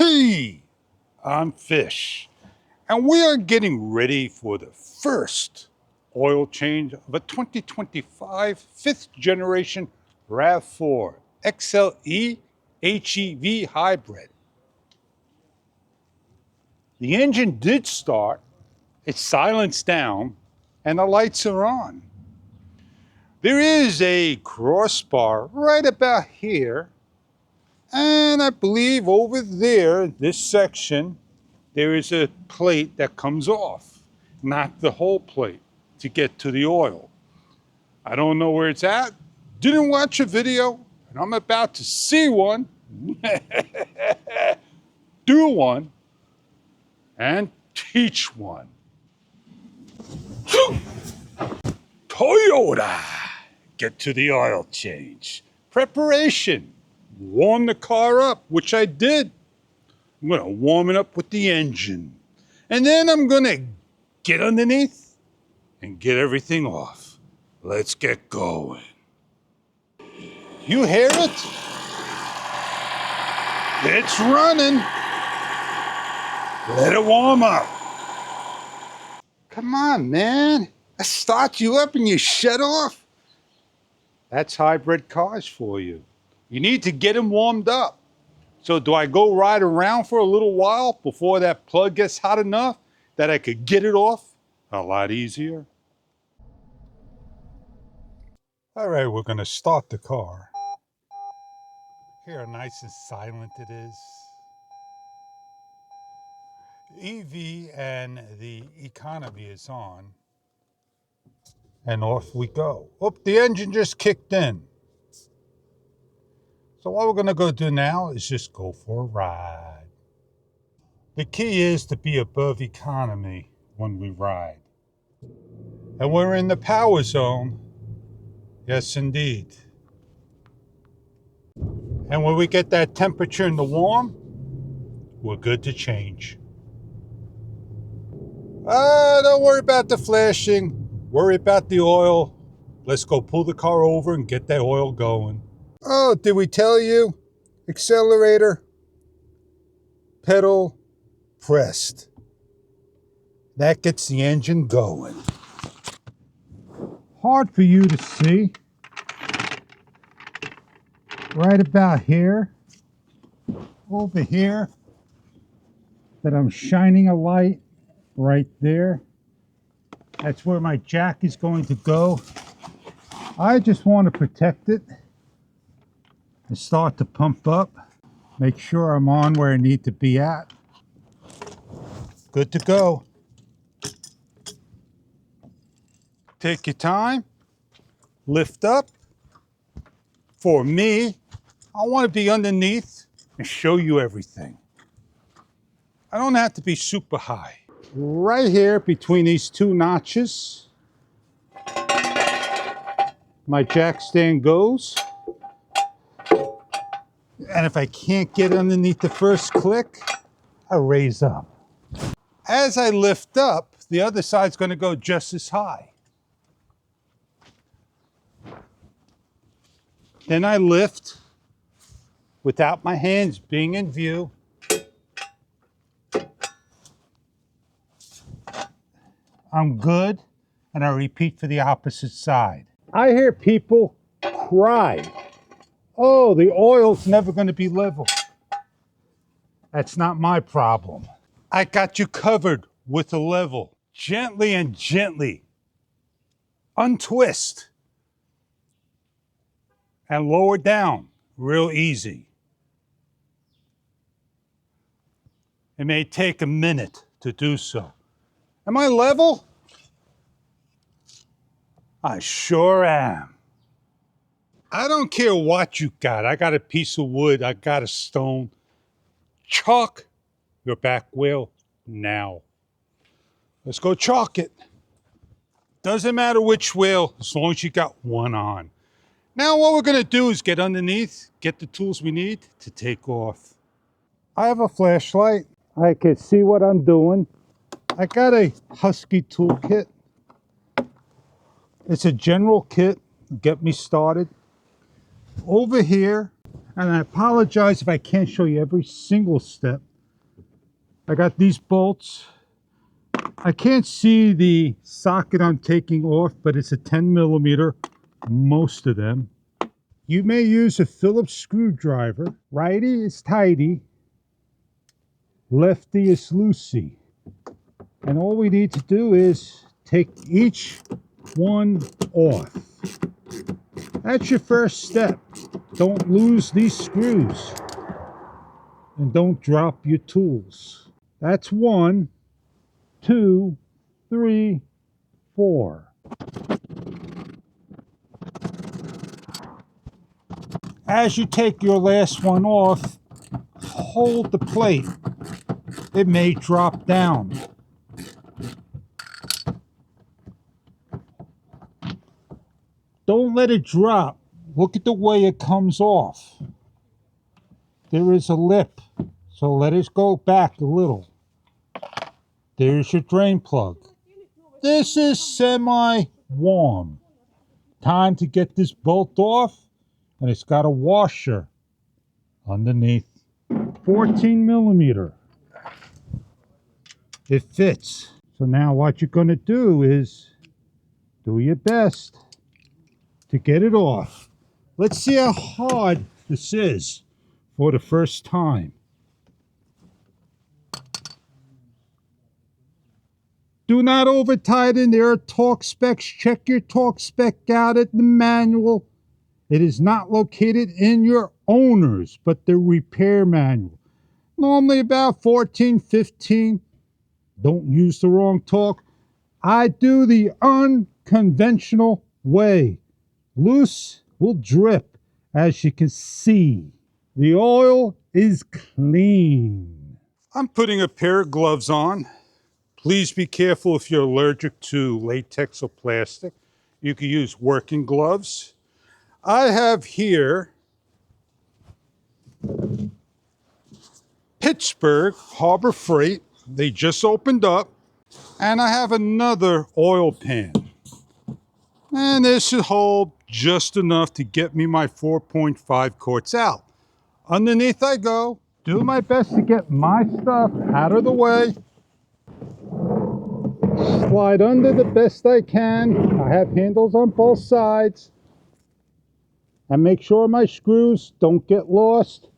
Hey, I'm Fish, and we are getting ready for the first oil change of a 2025 fifth generation RAV4 XLE HEV hybrid. The engine did start, it's silenced down, and the lights are on. There is a crossbar right about here, and I believe over there, this section, there is a plate that comes off, not the whole plate, to get to the oil. I don't know where it's at, didn't watch a video, and I'm about to see one, do one, and teach one. Toyota! Get to the oil change. Preparation. Warm the car up, which I did. I'm gonna warm it up with the engine. And then I'm gonna get underneath and get everything off. Let's get going. You hear it? It's running. Let it warm up. Come on, man. I start you up and you shut off. That's hybrid cars for you. You need to get them warmed up. So do I go ride around for a little while before that plug gets hot enough that I could get it off a lot easier? All right, we're gonna start the car. Hear how nice and silent it is. EV and the economy is on. And off we go. Oh, the engine just kicked in. So what we're gonna go do now is just go for a ride. The key is to be above economy when we ride. And we're in the power zone. Yes, indeed. And when we get that temperature in the warm, we're good to change. Don't worry about the flashing. Worry about the oil. Let's go pull the car over and get that oil going. Oh, did we tell you? Accelerator, pedal, pressed. That gets the engine going. Hard for you to see. Right about here, over here, that I'm shining a light right there. That's where my jack is going to go. I just want to protect it and start to pump up. Make sure I'm on where I need to be at. Good to go. Take your time, lift up. For me, I want to be underneath and show you everything. I don't have to be super high. Right here between these two notches, my jack stand goes. And if I can't get underneath the first click, I raise up. As I lift up, the other side's going to go just as high. Then I lift without my hands being in view. I'm good, and I repeat for the opposite side. I hear people cry, oh, the oil's never going to be level. That's not my problem. I got you covered with a level. Gently and gently untwist and lower down real easy. It may take a minute to do so. Am I level? I sure am. I don't care what you got. I got a piece of wood, I got a stone. Chalk your back wheel now. Let's go chalk it. Doesn't matter which wheel, as long as you got one on. Now what we're gonna do is get underneath, get the tools we need to take off. I have a flashlight. I can see what I'm doing. I got a Husky toolkit. It's a general kit, get me started. Over here, and I apologize if I can't show you every single step, I got these bolts. I can't see the socket I'm taking off, but it's a 10 millimeter, most of them. You may use a Phillips screwdriver. Righty is tighty, lefty is loosey. And all we need to do is take each one off. That's your first step. Don't lose these screws. And don't drop your tools. That's 1, 2, 3, 4. As you take your last one off, hold the plate. It may drop down. Don't let it drop. Look at the way it comes off. There is a lip, so let it go back a little. There's your drain plug. This is semi-warm. Time to get this bolt off, and it's got a washer underneath. 14 millimeter. It fits. So now what you're going to do is do your best to get it off. Let's see how hard this is for the first time. Do not over tighten. There are torque specs. Check your torque spec out at the manual. It is not located in your owner's, but the repair manual. Normally about 14, 15. Don't use the wrong torque. I do the unconventional way. Loose will drip, as you can see. The oil is clean. I'm putting a pair of gloves on. Please be careful if you're allergic to latex or plastic. You can use working gloves. I have here Pittsburgh Harbor Freight. They just opened up. And I have another oil pan. And this should hold just enough to get me my 4.5 quarts out. Underneath I go. Do my best to get my stuff out of the way. Slide under the best I can. I have handles on both sides. And make sure my screws don't get lost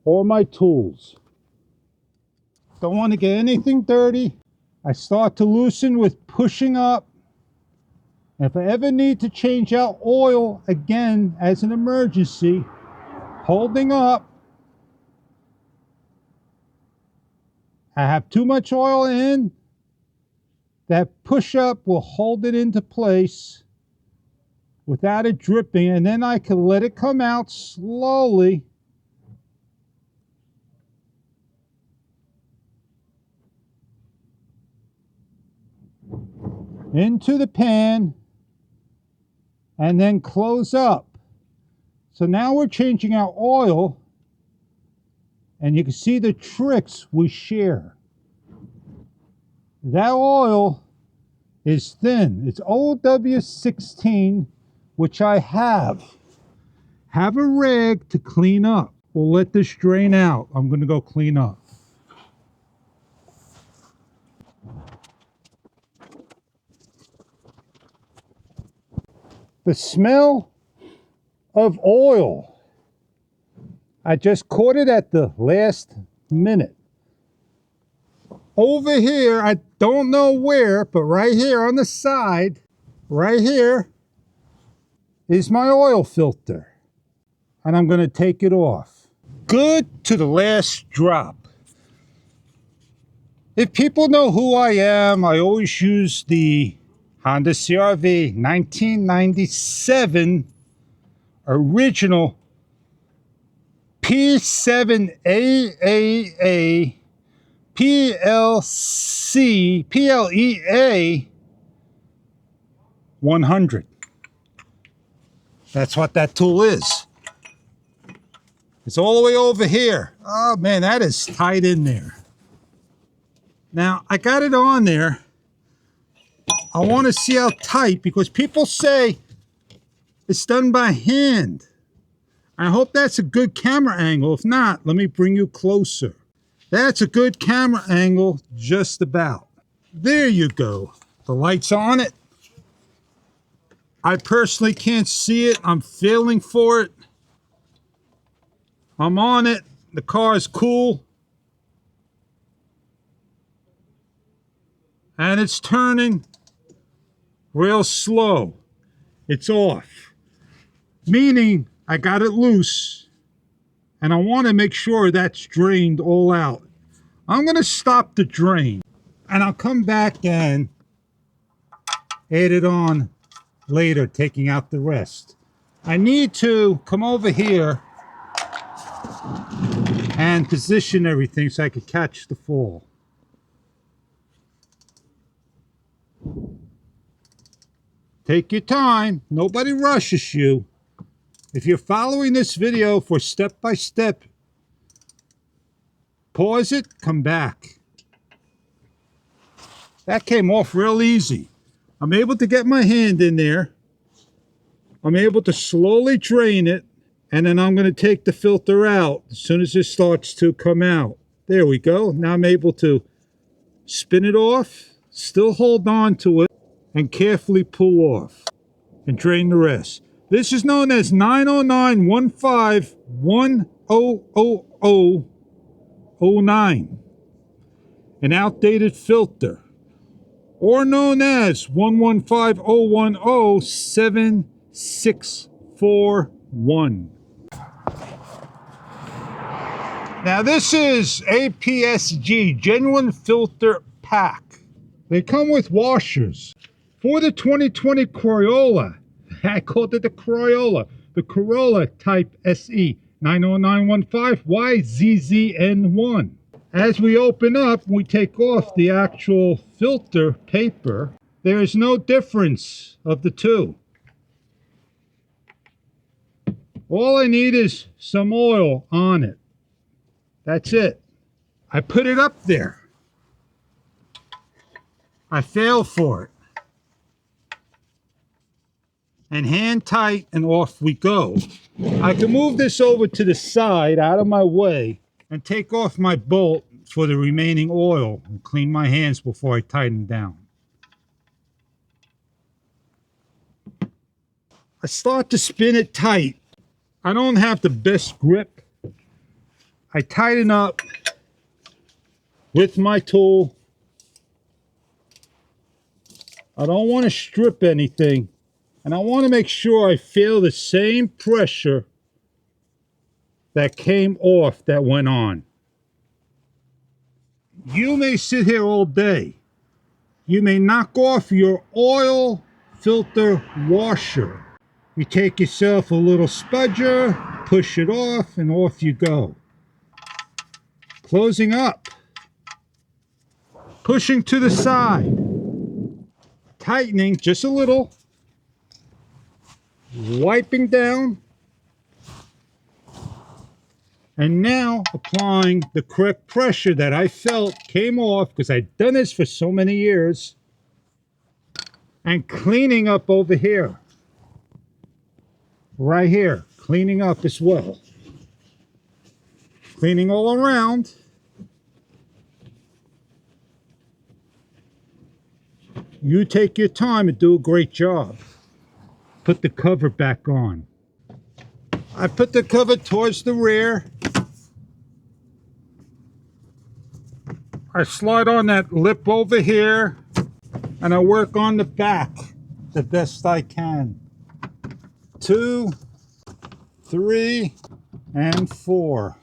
or my tools. Don't want to get anything dirty. I start to loosen with pushing up. If I ever need to change out oil again as an emergency, holding up. I have too much oil in. That push up will hold it into place without it dripping, and then I can let it come out slowly. Into the pan, and then close up. So now we're changing out oil, and you can see the tricks we share. That oil is thin. It's OW16, which I have. Have a rag to clean up. We'll let this drain out. I'm going to go clean up. The smell of oil. I just caught it at the last minute. Over here, I don't know where, but right here on the side, right here, is my oil filter. And I'm going to take it off. Good to the last drop. If people know who I am, I always use the Honda CR-V 1997 original P7AAA PLEA 100. That's what that tool is. It's all the way over here. Oh man, that is tight in there. Now, I got it on there. I want to see how tight, because people say it's done by hand. I hope that's a good camera angle. If not, let me bring you closer. That's a good camera angle, just about. There you go. The light's on it. I personally can't see it. I'm feeling for it. I'm on it. The car is cool. And it's turning real slow. It's off. Meaning I got it loose. And I want to make sure that's drained all out. I'm going to stop the drain. And I'll come back and add it on later, taking out the rest. I need to come over here and position everything so I could catch the fall. Take your time. Nobody rushes you. If you're following this video for step by step, pause it, come back. That came off real easy. I'm able to get my hand in there. I'm able to slowly drain it, and then I'm going to take the filter out as soon as it starts to come out. There we go. Now I'm able to spin it off, still hold on to it, and carefully pull off and drain the rest. This is known as 90915100009, an outdated filter, or known as 115010761. Now this is APSG, genuine filter pack. They come with washers. For the 2020 Corolla, I called it the Corolla Type SE 90915YZZN1. As we open up, we take off the actual filter paper. There is no difference of the two. All I need is some oil on it. That's it. I put it up there. I feel for it. And hand tight, and off we go. I can move this over to the side, out of my way, and take off my bolt for the remaining oil and clean my hands before I tighten down. I start to spin it tight. I don't have the best grip. I tighten up with my tool. I don't want to strip anything. And I want to make sure I feel the same pressure that came off that went on. You may sit here all day. You may knock off your oil filter washer. You take yourself a little spudger, push it off, and off you go. Closing up. Pushing to the side. Tightening just a little. Wiping down, and now applying the correct pressure that I felt came off because I'd done this for so many years, and cleaning up over here, right here, cleaning up as well, cleaning all around. You take your time and do a great job. Put the cover back on. I put the cover towards the rear. I slide on that lip over here, and I work on the back the best I can. 2, 3, and 4.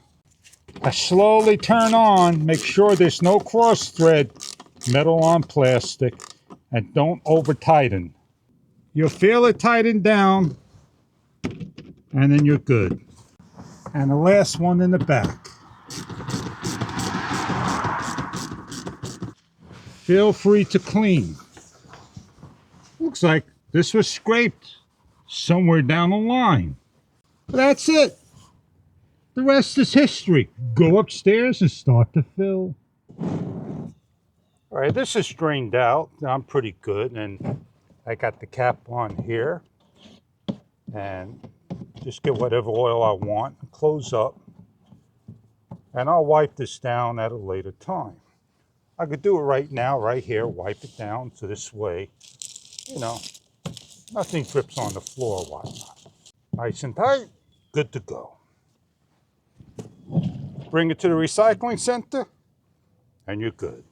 I slowly turn on, make sure there's no cross thread, metal on plastic, and don't over tighten. You'll feel it tighten down, and then you're good. And the last one in the back. Feel free to clean. Looks like this was scraped somewhere down the line. But that's it. The rest is history. Go upstairs and start to fill. All right, this is drained out. I'm pretty good, and I got the cap on here, and just get whatever oil I want, close up, And I'll wipe this down at a later time. I could do it right now, right here, wipe it down so this way, you know, nothing drips on the floor or whatnot. Nice and tight, good to go. Bring it to the recycling center, and you're good.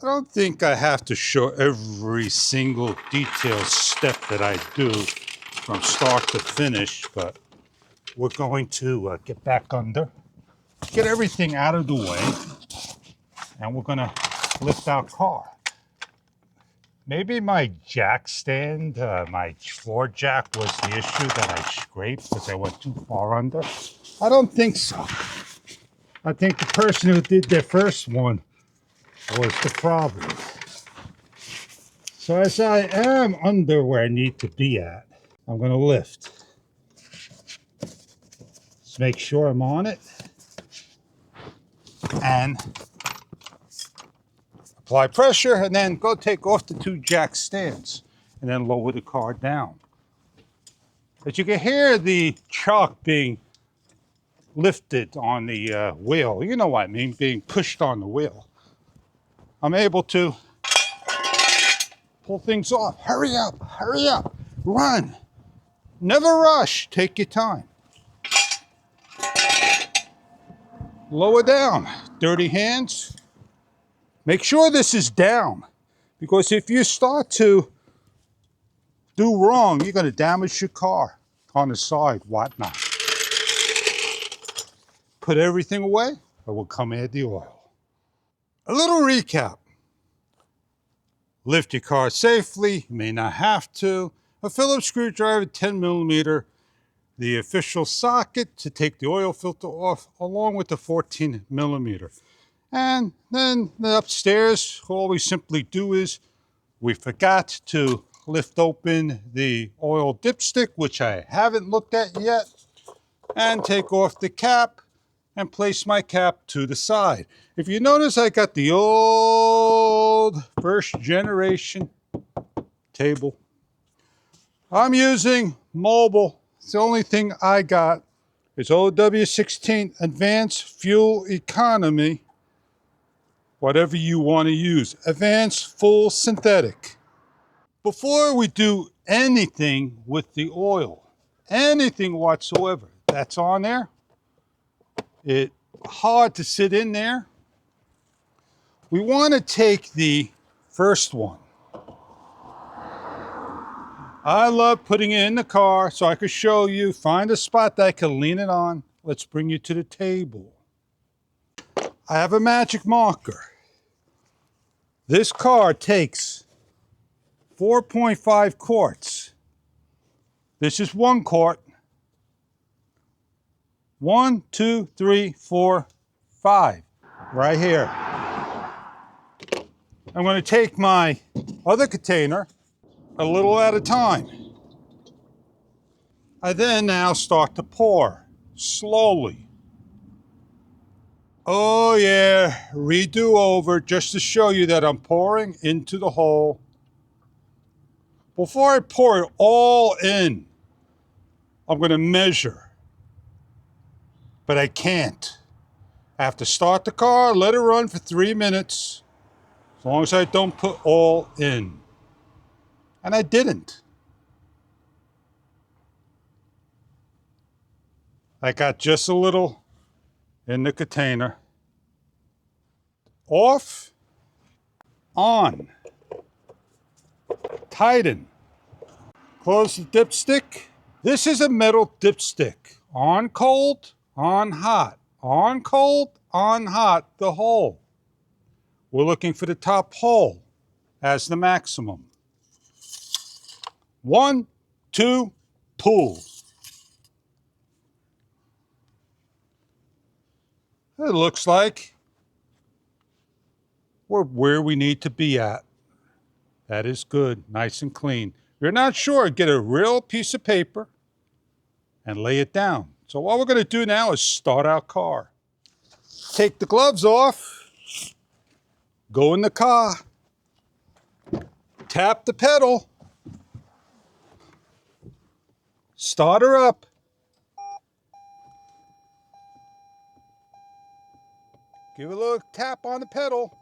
I don't think I have to show every single detailed step that I do from start to finish, but we're going to get back under, get everything out of the way, and we're going to lift our car. Maybe my jack stand, my floor jack was the issue that I scraped because I went too far under. I don't think so. I think the person who did their first one was the problem. So as I am under where I need to be at, I'm going to lift. Just make sure I'm on it. And apply pressure, and then go take off the two jack stands. And then lower the car down. But you can hear the chalk being lifted on the wheel. You know what I mean, being pushed on the wheel. I'm able to pull things off. Hurry up, run. Never rush, take your time. Lower down, dirty hands. Make sure this is down, because if you start to do wrong, you're gonna damage your car on the side, whatnot. Put everything away, or we'll come add the oil. A little recap. Lift your car safely, you may not have to. A Phillips screwdriver, 10mm, the official socket to take the oil filter off, along with the 14mm. And then the upstairs, all we simply do is, we forgot to lift open the oil dipstick, which I haven't looked at yet, and take off the cap and place my cap to the side. If you notice, I got the old first generation table. I'm using mobile. It's the only thing I got. It's OW16 Advanced Fuel Economy, whatever you want to use. Advanced Full Synthetic. Before we do anything with the oil, anything whatsoever that's on there, it's hard to sit in there. We want to take the first one. I love putting it in the car so I could show you, find a spot that I can lean it on. Let's bring you to the table. I have a magic marker. This car takes 4.5 quarts. This is 1 quart. 1, 2, 3, 4, 5. Right here. I'm going to take my other container a little at a time. I then now start to pour slowly. Oh yeah, redo over just to show you that I'm pouring into the hole. Before I pour it all in, I'm going to measure. But I can't. I have to start the car, let it run for 3 minutes, as long as I don't put all in. And I didn't. I got just a little in the container. Off, on, tighten, close the dipstick. This is a metal dipstick. On cold, on hot, on cold, on hot, the hole. We're looking for the top hole as the maximum. 1, 2, pull. It looks like we're where we need to be at. That is good, nice and clean. If you're not sure, get a real piece of paper and lay it down. So what we're going to do now is start our car. Take the gloves off, go in the car, tap the pedal, start her up. Give it a little tap on the pedal.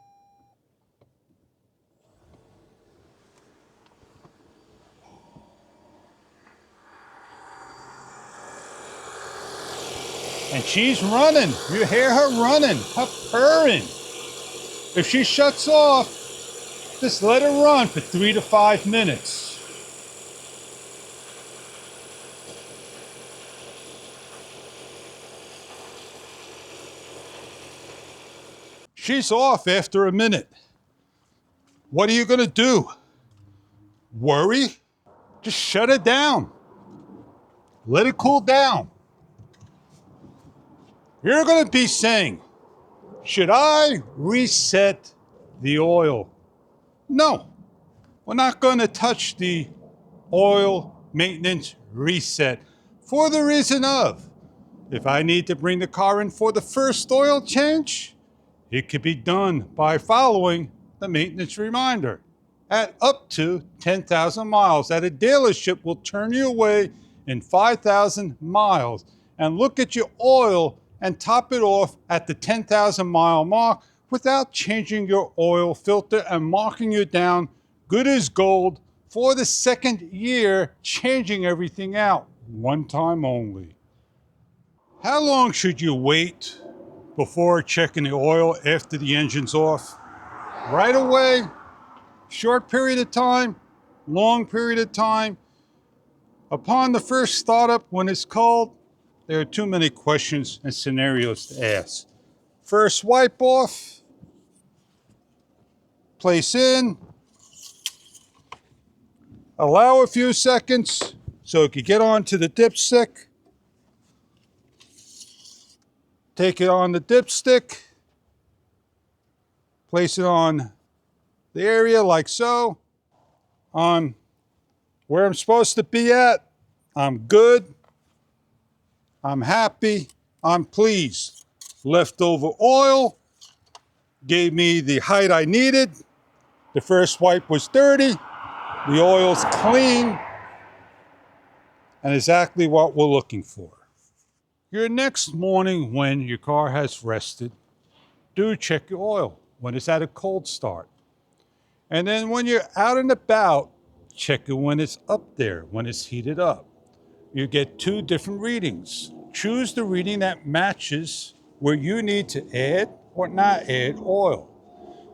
And she's running. You hear her running, her purring. If she shuts off, just let her run for 3 to 5 minutes. She's off after a minute. What are you gonna do? Worry? Just shut it down. Let it cool down. You're gonna be saying, should I reset the oil? No, we're not gonna touch the oil maintenance reset for the reason of, if I need to bring the car in for the first oil change, it could be done by following the maintenance reminder. At up to 10,000 miles, at a dealership will turn you away in 5,000 miles and look at your oil and top it off at the 10,000 mile mark without changing your oil filter and marking you down good as gold for the second year, changing everything out one time only. How long should you wait before checking the oil after the engine's off? Right away, short period of time, long period of time. Upon the first startup, when it's cold, there are too many questions and scenarios to ask. First wipe off, place in, allow a few seconds so it can get onto the dipstick. Take it on the dipstick, place it on the area like so. On where I'm supposed to be at, I'm good, I'm happy, I'm pleased. Leftover oil gave me the height I needed. The first wipe was dirty, the oil's clean, and exactly what we're looking for. Your next morning when your car has rested, do check your oil when it's at a cold start. And then when you're out and about, check it when it's up there, when it's heated up. You get 2 different readings. Choose the reading that matches where you need to add or not add oil.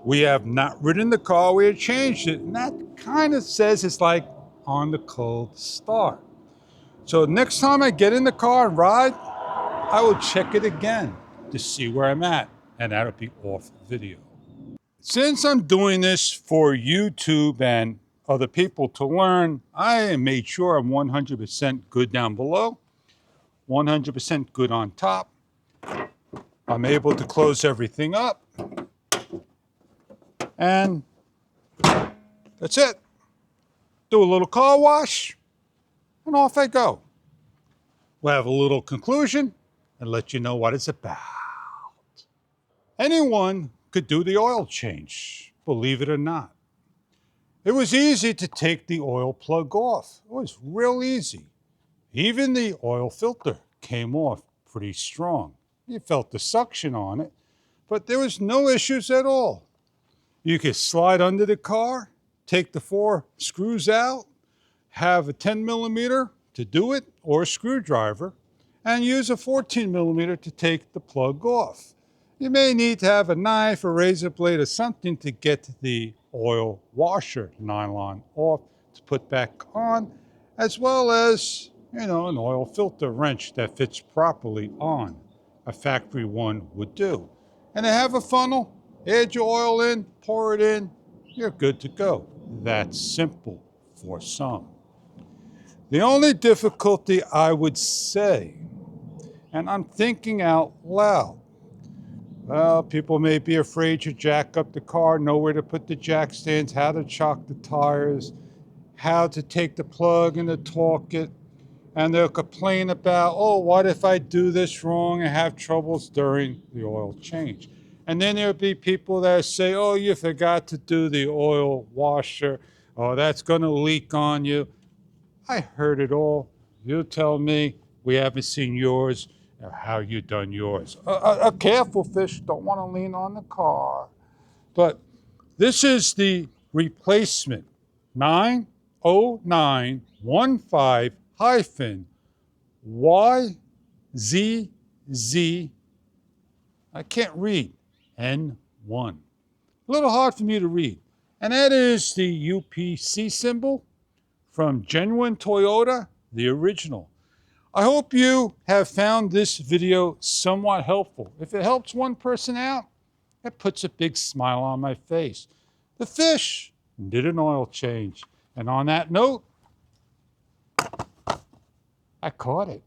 We have not ridden the car, we have changed it, and that kind of says it's like on the cold start. So next time I get in the car and ride, I will check it again to see where I'm at, and that'll be off video. Since I'm doing this for YouTube and other people to learn, I made sure I'm 100% good down below, 100% good on top. I'm able to close everything up, and that's it. Do a little car wash, and off I go. We'll have a little conclusion and let you know what it's about. Anyone could do the oil change, believe it or not. It was easy to take the oil plug off. It was real easy. Even the oil filter came off pretty strong. You felt the suction on it, but there was no issues at all. You could slide under the car, take the 4 screws out, have a 10 millimeter to do it, or a screwdriver, and use a 14 millimeter to take the plug off. You may need to have a knife, a razor blade, or something to get the oil washer nylon off to put back on, as well as, an oil filter wrench that fits properly on. A factory one would do. And they have a funnel, add your oil in, pour it in, you're good to go. That's simple for some. The only difficulty I would say, and I'm thinking out loud, well, people may be afraid to jack up the car, know where to put the jack stands, how to chock the tires, how to take the plug and to torque it. And they'll complain about, oh, what if I do this wrong and have troubles during the oil change? And then there'll be people that say, oh, you forgot to do the oil washer. Oh, that's going to leak on you. I heard it all. You tell me, we haven't seen yours, how you done yours. Careful, Fish. Don't want to lean on the car. But this is the replacement 90915-YZZ. I can't read. N1. A little hard for me to read. And that is the UPC symbol from Genuine Toyota, the original. I hope you have found this video somewhat helpful. If it helps one person out, it puts a big smile on my face. The Fish did an oil change. And on that note, I caught it.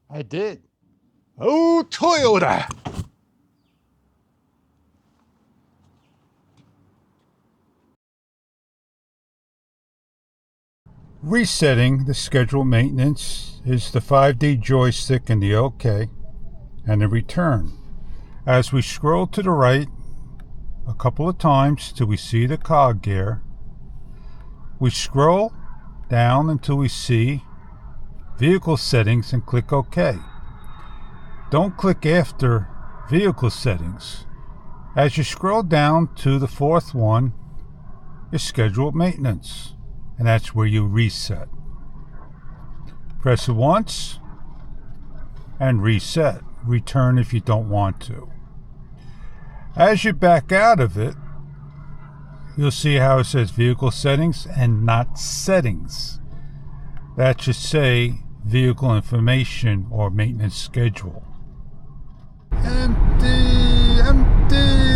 I did. Oh, Toyota! Resetting the scheduled maintenance is the 5D joystick and the OK and the return. As we scroll to the right a couple of times till we see the cog gear, we scroll down until we see vehicle settings and click OK. Don't click after vehicle settings. As you scroll down to the fourth one is scheduled maintenance. And that's where you reset. Press it once and reset. Return if you don't want to. As you back out of it, you'll see how it says vehicle settings and not settings. That should say vehicle information or maintenance schedule. Empty, empty.